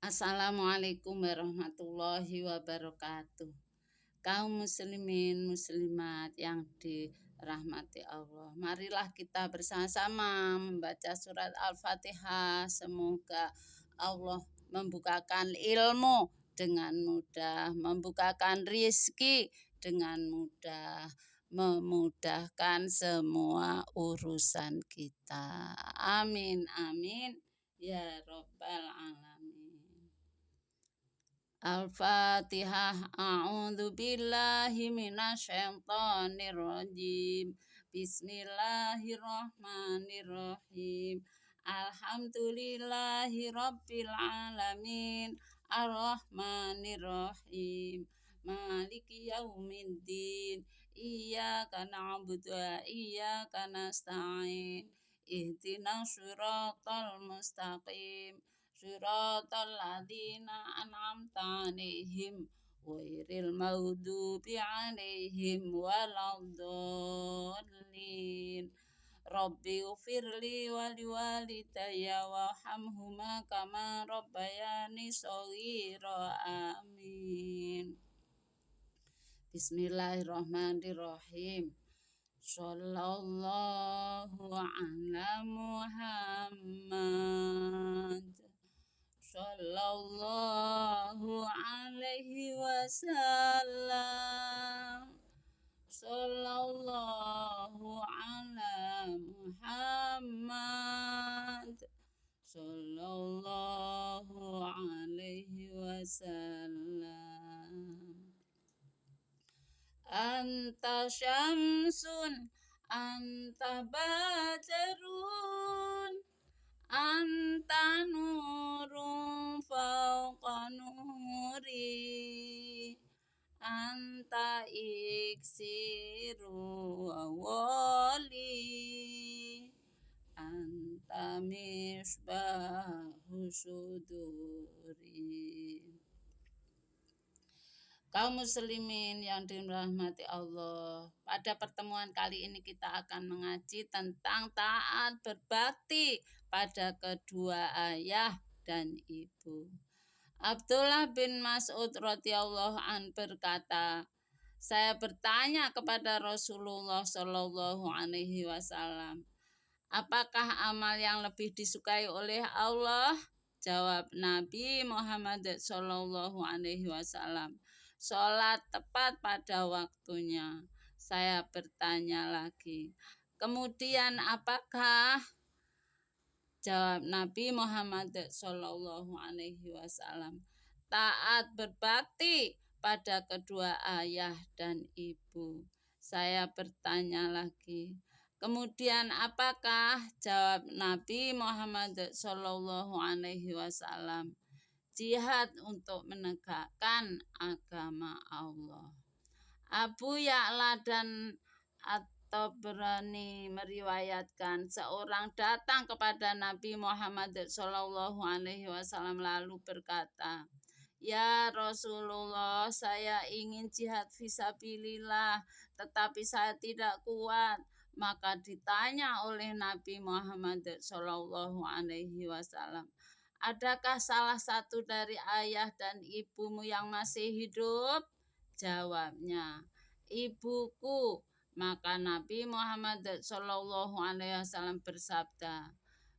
Assalamualaikum warahmatullahi wabarakatuh. Kaum muslimin muslimat yang dirahmati Allah, marilah kita bersama-sama membaca surat Al-Fatihah. Semoga Allah membukakan ilmu dengan mudah, membukakan rizki dengan mudah, memudahkan semua urusan kita. Amin amin ya rabbal alamin. Al-Fatihah. A'udzu billahi minasyaitonir rajim. Bismillahirrahmanirrahim. Alhamdulillahi rabbil alamin. Ar-Rahmanirrahim. Maliki yaumiddin. Iyyaka na'budu wa iyyaka nasta'in. Ihdinas siratal mustaqim. Siratal ladzina an'amta 'alaihim ghairil maghdubi 'alaihim waladdallin. Rabbi ighfirli wa liwalidayya warhamhuma kama rabbayani shaghira. Amin. Bismillahirrahmanirrahim. Shallallahu ala Muhammad Sallallahu alaihi wasallam. Sallallahu ala Muhammad Sallallahu alaihi wasallam. Anta syamsun, anta badrun, anta nurun fauqa nuri, anta iksiru awali, anta misbahu suduri. Kaum muslimin yang dirahmati Allah, pada pertemuan kali ini kita akan mengaji tentang taat berbakti pada kedua ayah dan ibu. Abdullah bin Mas'ud radhiyallahu an berkata, saya bertanya kepada Rasulullah Shallallahu alaihi wasallam, apakah amal yang lebih disukai oleh Allah? Jawab Nabi Muhammad Shallallahu alaihi wasallam, sholat tepat pada waktunya. Saya bertanya lagi, kemudian apakah? Jawab Nabi Muhammad Shallallahu alaihi wasallam, taat berbakti pada kedua ayah dan ibu. Saya bertanya lagi, kemudian apakah? Jawab Nabi Muhammad Shallallahu alaihi wasallam, jihad untuk menegakkan agama Allah. Abu Ya'la dan At-Tabrani meriwayatkan, seorang datang kepada Nabi Muhammad Shallallahu alaihi wasallam lalu berkata, ya Rasulullah, saya ingin jihad fisabilillah, tetapi saya tidak kuat. Maka ditanya oleh Nabi Muhammad Shallallahu alaihi wasallam, adakah salah satu dari ayah dan ibumu yang masih hidup? Jawabnya, ibuku. Maka Nabi Muhammad Shallallahu alaihi wasallam bersabda,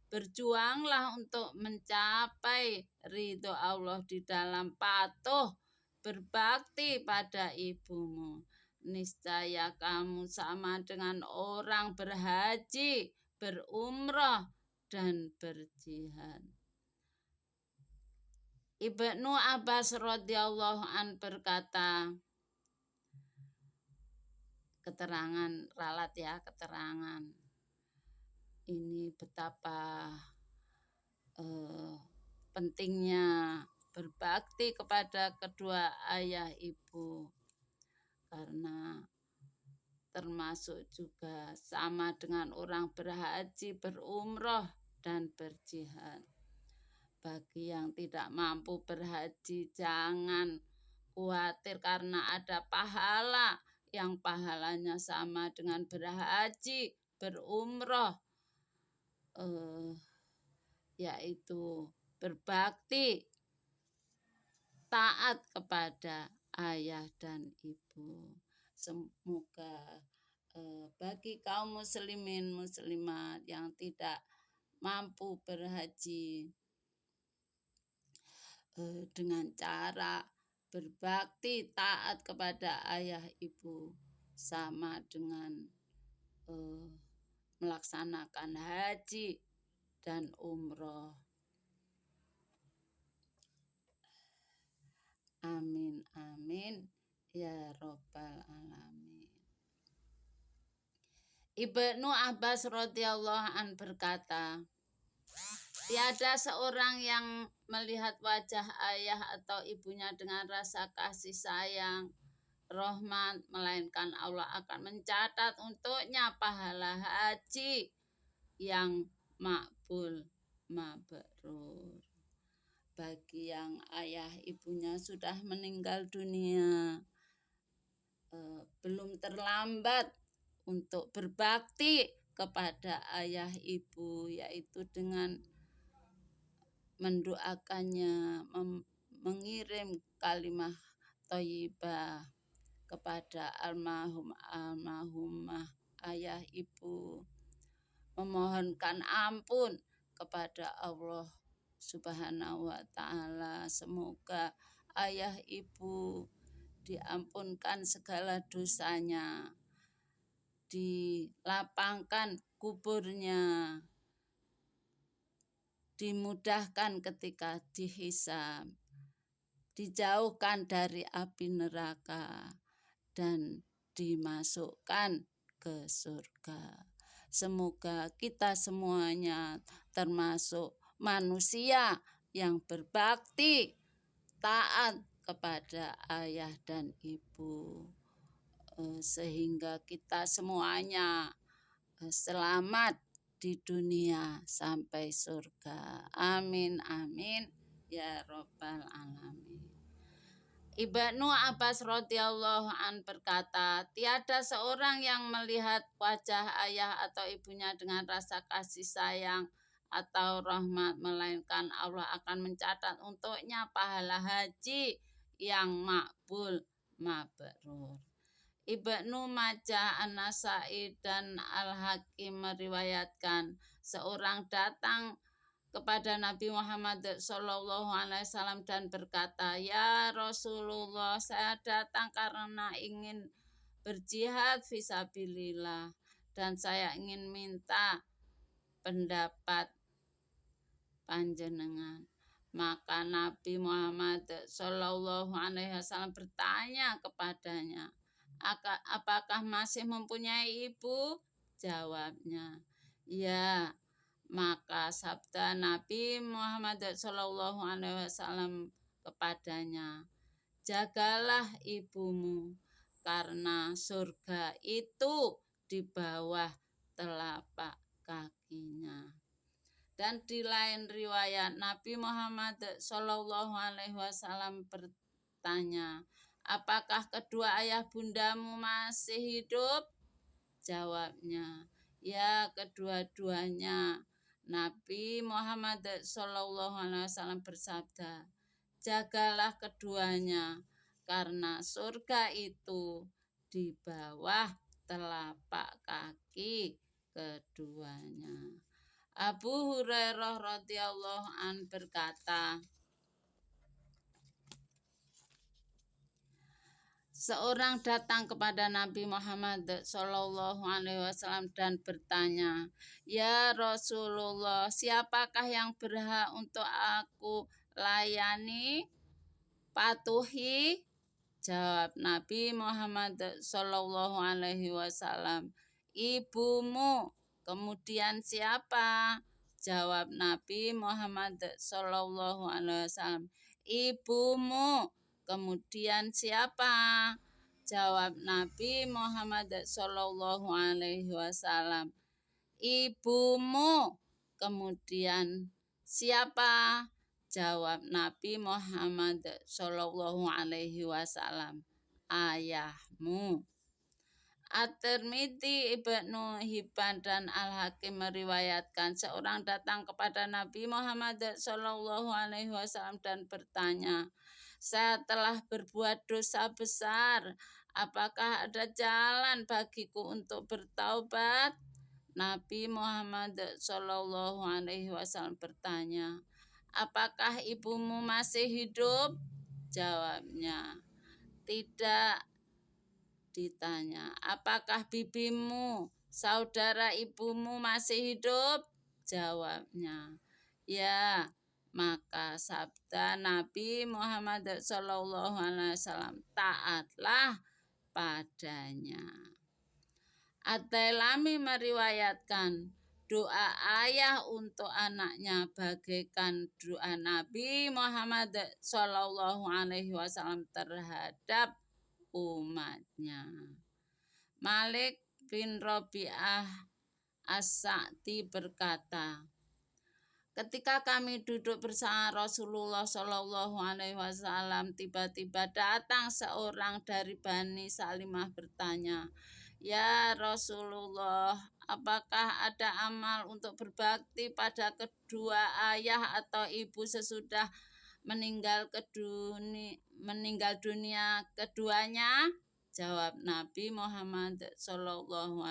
berjuanglah untuk mencapai ridho Allah di dalam patuh berbakti pada ibumu. Niscaya kamu sama dengan orang berhaji, berumrah, dan berjihad. Ibnu Abbas radhiyallahu an berkata, keterangan ralat ya, keterangan ini betapa pentingnya berbakti kepada kedua ayah ibu, karena termasuk juga sama dengan orang berhaji, berumrah, dan berjihad. Bagi yang tidak mampu berhaji, jangan khawatir karena ada pahala yang pahalanya sama dengan berhaji, berumrah, yaitu berbakti taat kepada ayah dan ibu. Semoga bagi kaum muslimin muslimat yang tidak mampu berhaji dengan cara berbakti taat kepada ayah ibu sama dengan melaksanakan haji dan umroh. Amin amin ya robbal alamin. Ibnu Abbas radhiyallahu an berkata, tiada seorang yang melihat wajah ayah atau ibunya dengan rasa kasih sayang, rahmat, melainkan Allah akan mencatat untuknya pahala haji yang makbul, mabrur. Bagi yang ayah ibunya sudah meninggal dunia, belum terlambat untuk berbakti kepada ayah ibu, yaitu dengan mendoakannya, mengirim kalimat thayyibah kepada almarhumah ayah ibu, memohonkan ampun kepada Allah Subhanahu wa taala. Semoga ayah ibu diampunkan segala dosanya, dilapangkan kuburnya, dimudahkan ketika dihisab, dijauhkan dari api neraka, dan dimasukkan ke surga. Semoga kita semuanya termasuk manusia yang berbakti, taat kepada ayah dan ibu, sehingga kita semuanya selamat di dunia sampai surga. Amin amin ya robbal alamin. Ibnu Abbas radhiyallahu an berkata, tiada seorang yang melihat wajah ayah atau ibunya dengan rasa kasih sayang atau rahmat, melainkan Allah akan mencatat untuknya pahala haji yang makbul, mabrur. Ibnu Majah, An-Nasai, dan Al-Hakim meriwayatkan seorang datang kepada Nabi Muhammad SAW dan berkata, ya Rasulullah, saya datang karena ingin berjihad fisabilillah dan saya ingin minta pendapat panjenengan. Maka Nabi Muhammad SAW bertanya kepadanya, apakah masih mempunyai ibu? Jawabnya, ya. Maka sabda Nabi Muhammad SAW kepadanya, jagalah ibumu karena surga itu di bawah telapak kakinya. Dan di lain riwayat Nabi Muhammad SAW bertanya, apakah kedua ayah bundamu masih hidup? Jawabnya, ya, kedua-duanya. Nabi Muhammad SAW bersabda, jagalah keduanya karena surga itu di bawah telapak kaki keduanya. Abu Hurairah radhiyallahu an berkata, seorang datang kepada Nabi Muhammad SAW dan bertanya, ya Rasulullah, siapakah yang berhak untuk aku layani, patuhi? Jawab Nabi Muhammad SAW, ibumu. Kemudian siapa? Jawab Nabi Muhammad SAW, ibumu. Kemudian siapa? Jawab Nabi Muhammad SAW, ibumu. Kemudian siapa? Jawab Nabi Muhammad SAW, ayahmu. At-Tirmidzi, Ibnu Hibban dan Al-Hakim meriwayatkan seorang datang kepada Nabi Muhammad SAW dan bertanya, saya telah berbuat dosa besar, apakah ada jalan bagiku untuk bertaubat? Nabi Muhammad SAW bertanya, apakah ibumu masih hidup? Jawabnya, tidak. Ditanya, apakah bibimu, saudara ibumu masih hidup? Jawabnya, ya. Maka sabda Nabi Muhammad SAW, taatlah padanya. At-Tailami meriwayatkan doa ayah untuk anaknya bagaikan doa Nabi Muhammad SAW terhadap umatnya. Malik bin Rabi'ah As-Sa'di berkata, ketika kami duduk bersama Rasulullah SAW, tiba-tiba datang seorang dari Bani Salimah bertanya, ya Rasulullah, apakah ada amal untuk berbakti pada kedua ayah atau ibu sesudah meninggal dunia keduanya? Jawab Nabi Muhammad SAW,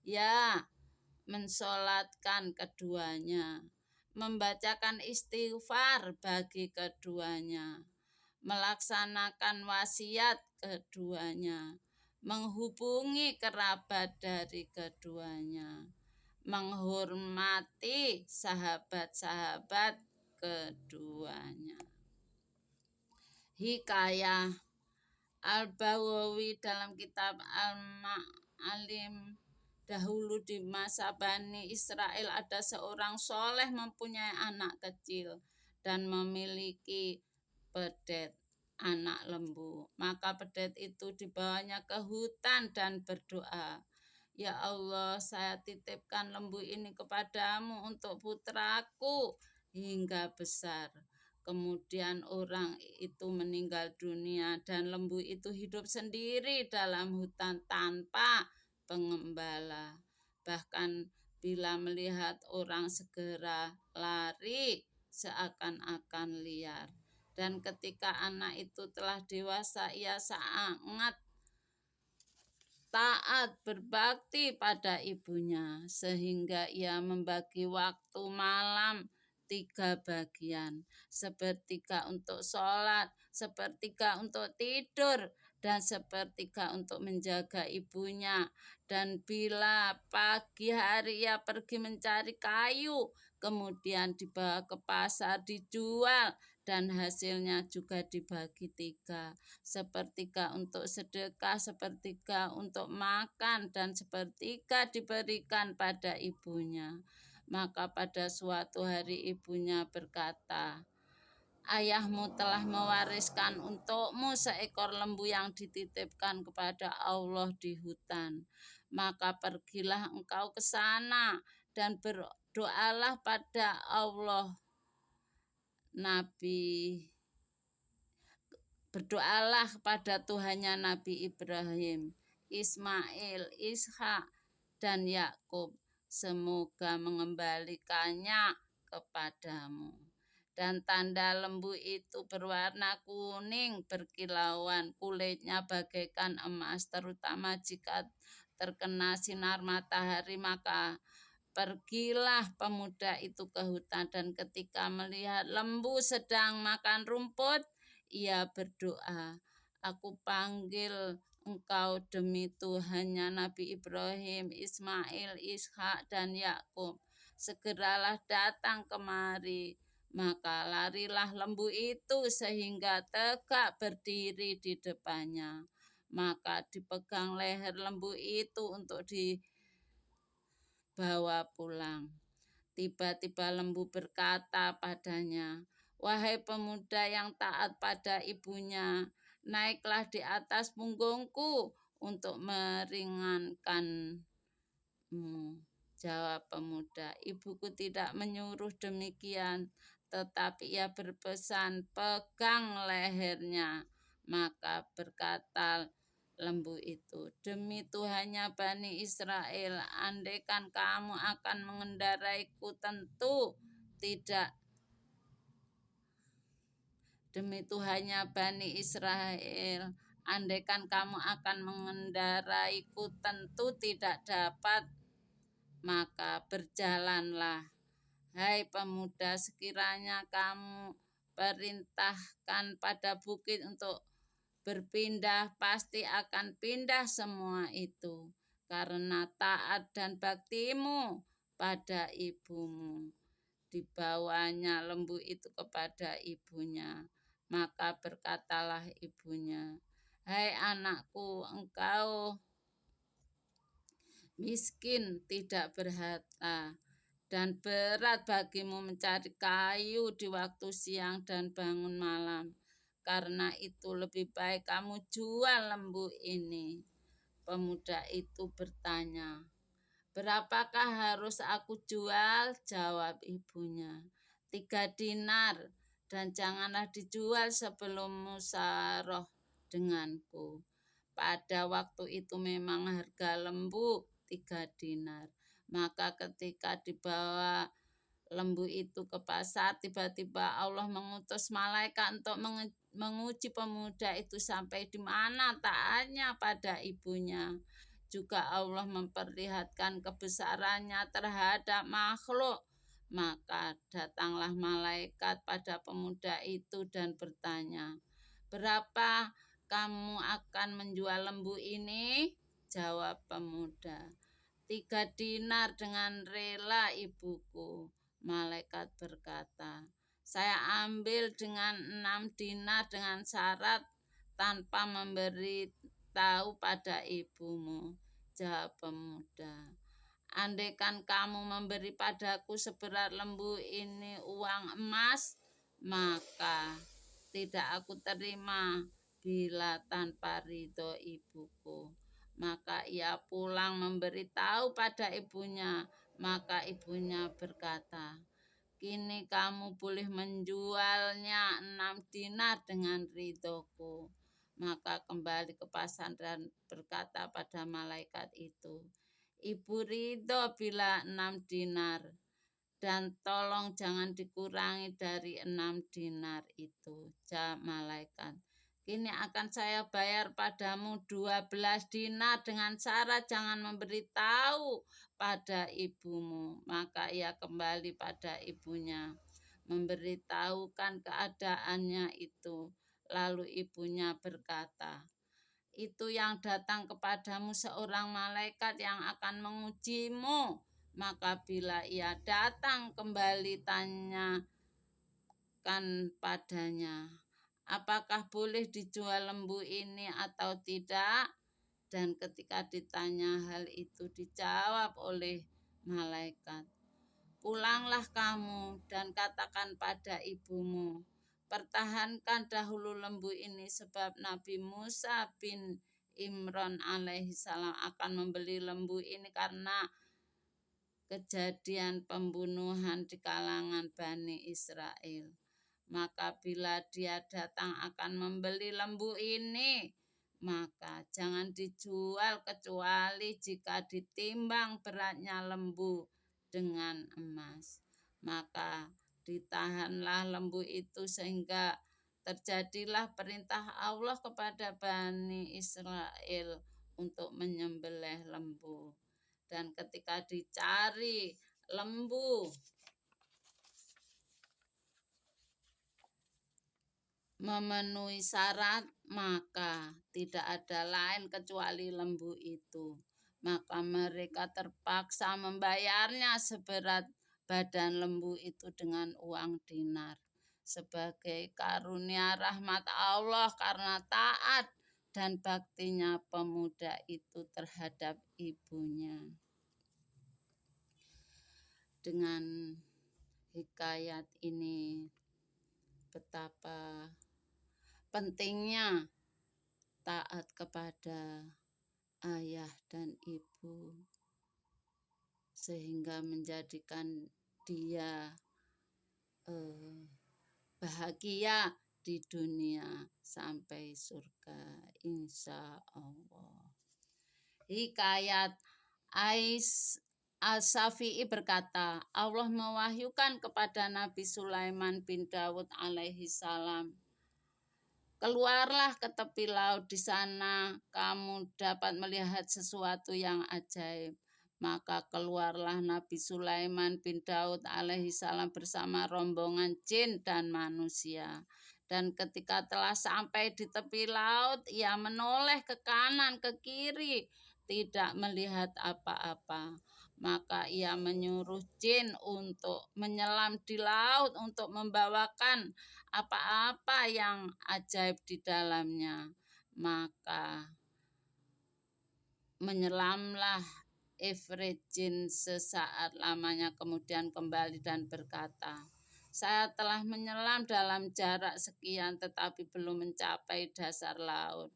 ya, mensolatkan keduanya, membacakan istighfar bagi keduanya, melaksanakan wasiat keduanya, menghubungi kerabat dari keduanya, menghormati sahabat-sahabat keduanya. Hikayah Al-Bawawi dalam kitab Al-Ma'alim, dahulu di masa Bani Israel ada seorang soleh mempunyai anak kecil dan memiliki pedet anak lembu. Maka pedet itu dibawanya ke hutan dan berdoa, ya Allah, saya titipkan lembu ini kepadamu untuk putraku hingga besar. Kemudian orang itu meninggal dunia dan lembu itu hidup sendiri dalam hutan tanpa pengembala. Bahkan bila melihat orang segera lari seakan-akan liar. Dan ketika anak itu telah dewasa, ia sangat taat berbakti pada ibunya, sehingga ia membagi waktu malam 3 bagian, sepertiga untuk sholat, sepertiga untuk tidur, dan sepertiga untuk menjaga ibunya. Dan bila pagi hari ia pergi mencari kayu, kemudian dibawa ke pasar dijual, dan hasilnya juga dibagi 3, sepertiga untuk sedekah, sepertiga untuk makan, dan sepertiga diberikan pada ibunya. Maka pada suatu hari ibunya berkata, ayahmu telah mewariskan untukmu seekor lembu yang dititipkan kepada Allah di hutan. Maka pergilah engkau ke sana dan berdoalah pada Allah. Berdoalah kepada Tuhannya Nabi Ibrahim, Ismail, Ishak, dan Yakub, semoga mengembalikannya kepadamu. Dan tanda lembu itu berwarna kuning berkilauan, kulitnya bagaikan emas, terutama jika terkena sinar matahari. Maka pergilah pemuda itu ke hutan, dan ketika melihat lembu sedang makan rumput, ia berdoa, aku panggil engkau demi Tuhannya Nabi Ibrahim, Ismail, Ishak, dan Yakub, segeralah datang kemari. Maka larilah lembu itu sehingga tegak berdiri di depannya. Maka dipegang leher lembu itu untuk dibawa pulang. Tiba-tiba lembu berkata padanya, wahai pemuda yang taat pada ibunya, naiklah di atas punggungku untuk meringankanmu. Jawab pemuda, ibuku tidak menyuruh demikian, tetapi ia berpesan, pegang lehernya. Maka berkata lembu itu. Demi Tuhannya Bani Israel, andaikan kamu akan mengendaraiku tentu tidak. Demi Tuhannya Bani Israel, andaikan kamu akan mengendaraiku tentu tidak dapat, maka berjalanlah. Hai pemuda, sekiranya kamu perintahkan pada bukit untuk berpindah, pasti akan pindah semua itu, karena taat dan baktimu pada ibumu. Dibawanya lembu itu kepada ibunya, maka berkatalah ibunya, hai anakku, engkau miskin, tidak berharta, dan berat bagimu mencari kayu di waktu siang dan bangun malam. Karena itu lebih baik kamu jual lembu ini. Pemuda itu bertanya, berapakah harus aku jual? Jawab ibunya, 3 dinar, dan janganlah dijual sebelum musyawarah denganku. Pada waktu itu memang harga lembu 3 dinar. Maka ketika dibawa lembu itu ke pasar, tiba-tiba Allah mengutus malaikat untuk menguji pemuda itu sampai di mana taatnya pada ibunya. Juga Allah memperlihatkan kebesarannya terhadap makhluk. Maka datanglah malaikat pada pemuda itu dan bertanya, berapa kamu akan menjual lembu ini? Jawab pemuda, 3 dinar dengan rela ibuku. Malaikat berkata, saya ambil dengan 6 dinar dengan syarat tanpa memberi tahu pada ibumu. Jawab pemuda, andaikan kamu memberi padaku seberat lembu ini uang emas, maka tidak aku terima. Bila tanpa ridho ibuku. Maka ia pulang memberitahu pada ibunya. Maka ibunya berkata, kini kamu boleh menjualnya 6 dinar dengan ridhoku. Maka kembali ke pasar dan berkata pada malaikat itu, ibu ridho bila 6 dinar, dan tolong jangan dikurangi dari 6 dinar itu. Jawab malaikat, kini akan saya bayar padamu 12 dinar dengan syarat jangan memberitahu pada ibumu. Maka ia kembali pada ibunya, memberitahukan keadaannya itu. Lalu ibunya berkata, itu yang datang kepadamu seorang malaikat yang akan mengujimu. Maka bila ia datang kembali, tanyakan padanya, apakah boleh dijual lembu ini atau tidak? Dan ketika ditanya hal itu dijawab oleh malaikat, pulanglah kamu dan katakan pada ibumu, pertahankan dahulu lembu ini sebab Nabi Musa bin Imran alaihi salam akan membeli lembu ini karena kejadian pembunuhan di kalangan Bani Israel. Maka bila dia datang akan membeli lembu ini, maka jangan dijual kecuali jika ditimbang beratnya lembu dengan emas. Maka ditahanlah lembu itu sehingga terjadilah perintah Allah kepada Bani Israel untuk menyembelih lembu. Dan ketika dicari lembu memenuhi syarat, maka tidak ada lain kecuali lembu itu. Maka mereka terpaksa membayarnya seberat badan lembu itu dengan uang dinar. Sebagai karunia rahmat Allah karena taat dan baktinya pemuda itu terhadap ibunya. Dengan hikayat ini betapa pentingnya taat kepada ayah dan ibu sehingga menjadikan dia bahagia di dunia sampai surga, insya Allah. Hikayat As-Syafi'i berkata, Allah mewahyukan kepada Nabi Sulaiman bin Daud alaihi salam, keluarlah ke tepi laut, di sana kamu dapat melihat sesuatu yang ajaib. Maka keluarlah Nabi Sulaiman bin Daud alaihi salam bersama rombongan jin dan manusia. Dan ketika telah sampai di tepi laut, ia menoleh ke kanan, ke kiri, tidak melihat apa-apa. Maka ia menyuruh jin untuk menyelam di laut untuk membawakan apa-apa yang ajaib di dalamnya. Maka menyelamlah Ifrit jin sesaat lamanya, kemudian kembali dan berkata, saya telah menyelam dalam jarak sekian tetapi belum mencapai dasar laut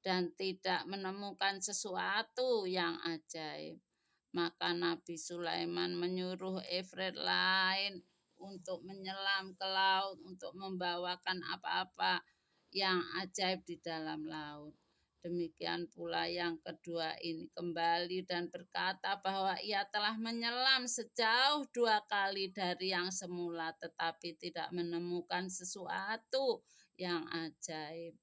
dan tidak menemukan sesuatu yang ajaib. Maka Nabi Sulaiman menyuruh Ifrit lain untuk menyelam ke laut untuk membawakan apa-apa yang ajaib di dalam laut. Demikian pula yang kedua ini kembali dan berkata bahwa ia telah menyelam sejauh 2 kali dari yang semula tetapi tidak menemukan sesuatu yang ajaib.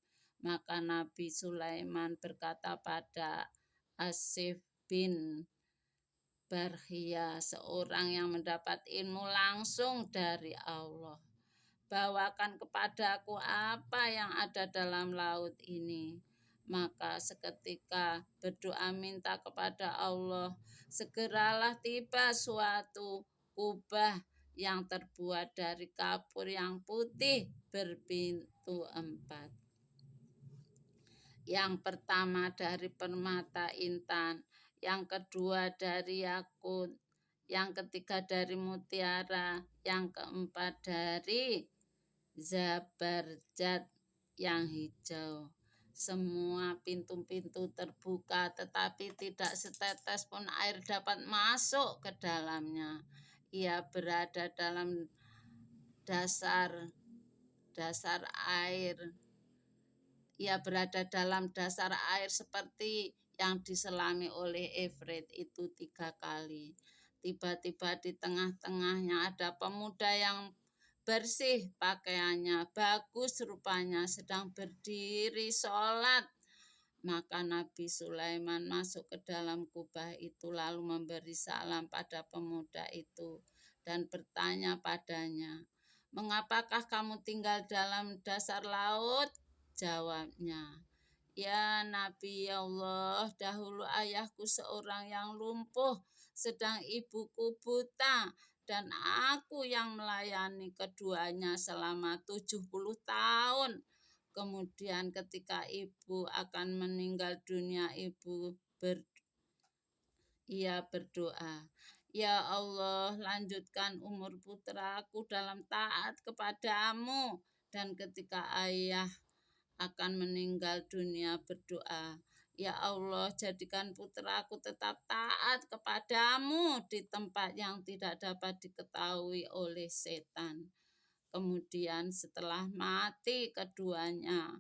Maka Nabi Sulaiman berkata pada Asif bin Barhia, seorang yang mendapat ilmu langsung dari Allah, bawakan kepadaku apa yang ada dalam laut ini. Maka seketika berdoa minta kepada Allah, segeralah tiba suatu kubah yang terbuat dari kapur yang putih berpintu 4. Yang pertama dari permata intan, yang kedua dari yakut, yang ketiga dari mutiara, yang keempat dari zabarjat yang hijau. Semua pintu-pintu terbuka tetapi tidak setetes pun air dapat masuk ke dalamnya. Ia berada dalam dasar air. Ia berada dalam dasar air seperti yang diselami oleh Ifrit itu 3 kali. Tiba-tiba di tengah-tengahnya ada pemuda yang bersih pakaiannya, bagus rupanya, sedang berdiri sholat. Maka Nabi Sulaiman masuk ke dalam kubah itu lalu memberi salam pada pemuda itu dan bertanya padanya, mengapakah kamu tinggal dalam dasar laut? Jawabnya, ya Nabi Allah, dahulu ayahku seorang yang lumpuh, sedang ibuku buta, dan aku yang melayani keduanya selama 70 tahun. Kemudian ketika ibu akan meninggal dunia, ia berdoa, ya Allah, lanjutkan umur putraku dalam taat kepadamu. Dan ketika ayah akan meninggal dunia berdoa, ya Allah, jadikan putraku tetap taat kepadamu di tempat yang tidak dapat diketahui oleh setan. Kemudian setelah mati keduanya,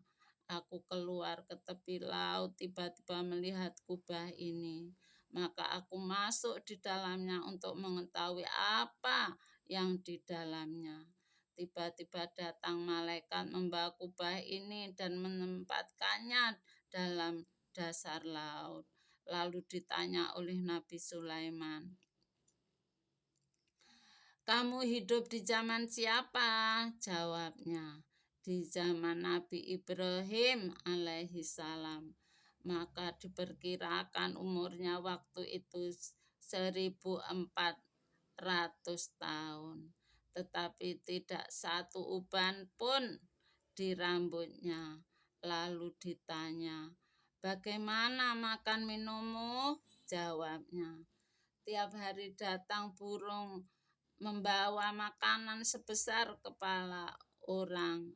aku keluar ke tepi laut, tiba-tiba melihat kubah ini. Maka aku masuk di dalamnya untuk mengetahui apa yang di dalamnya. Tiba-tiba datang malaikat membawa kubah ini dan menempatkannya dalam dasar laut. Lalu ditanya oleh Nabi Sulaiman, kamu hidup di zaman siapa? Jawabnya, di zaman Nabi Ibrahim alaihi salam. Maka diperkirakan umurnya waktu itu 1400 tahun. Tetapi tidak satu uban pun di rambutnya. Lalu ditanya, bagaimana makan minummu? Jawabnya, tiap hari datang burung membawa makanan sebesar kepala orang.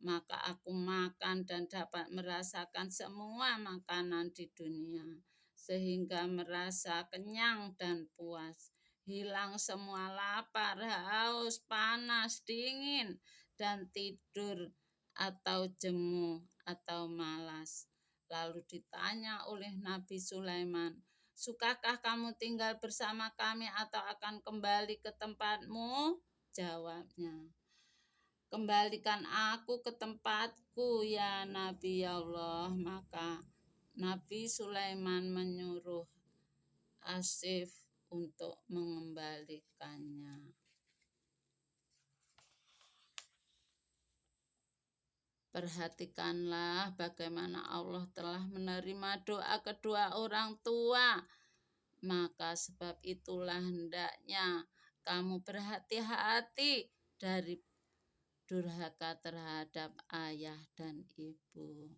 Maka aku makan dan dapat merasakan semua makanan di dunia, sehingga merasa kenyang dan puas. Hilang semua lapar, haus, panas, dingin, dan tidur atau jemu atau malas. Lalu ditanya oleh Nabi Sulaiman, "Sukakah kamu tinggal bersama kami atau akan kembali ke tempatmu?" Jawabnya, "Kembalikan aku ke tempatku ya Nabi Allah." Maka Nabi Sulaiman menyuruh Asif untuk mengembalikannya. Perhatikanlah bagaimana Allah telah menerima doa kedua orang tua. Maka sebab itulah hendaknya kamu berhati-hati dari durhaka terhadap ayah dan ibu.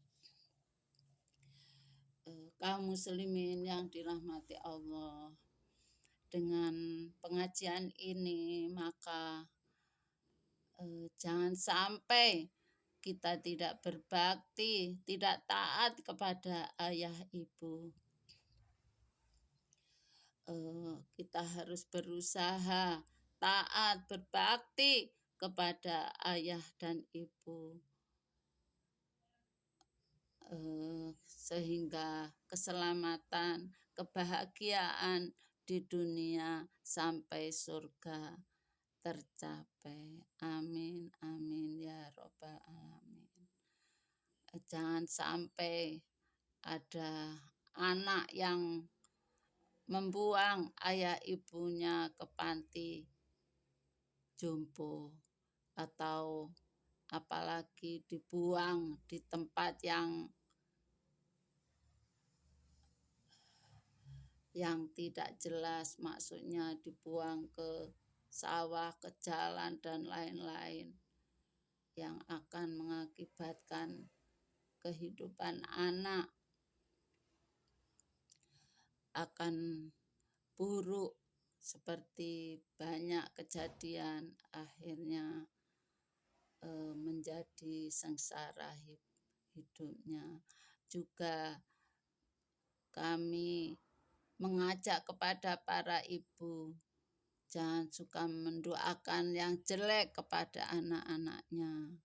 Kaum muslimin yang dirahmati Allah, dengan pengajian ini maka jangan sampai kita tidak berbakti, tidak taat kepada ayah ibu. Kita harus berusaha taat, berbakti kepada ayah dan ibu, sehingga keselamatan, kebahagiaan di dunia sampai surga tercapai. Amin, amin ya robbal alamin. Jangan sampai ada anak yang membuang ayah ibunya ke panti jompo atau apalagi dibuang di tempat yang tidak jelas, maksudnya dibuang ke sawah, ke jalan dan lain-lain, yang akan mengakibatkan kehidupan anak akan buruk, seperti banyak kejadian akhirnya menjadi sengsara hidupnya. Juga kami mengajak kepada para ibu, jangan suka mendoakan yang jelek kepada anak-anaknya.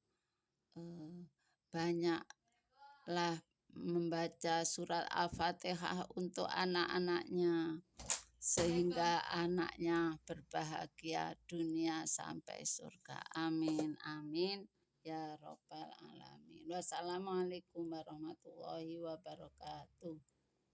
Banyaklah membaca surat Al-Fatihah untuk anak-anaknya, sehingga anaknya berbahagia dunia sampai surga. Amin, amin ya robbal alamin. Wassalamualaikum warahmatullahi wabarakatuh.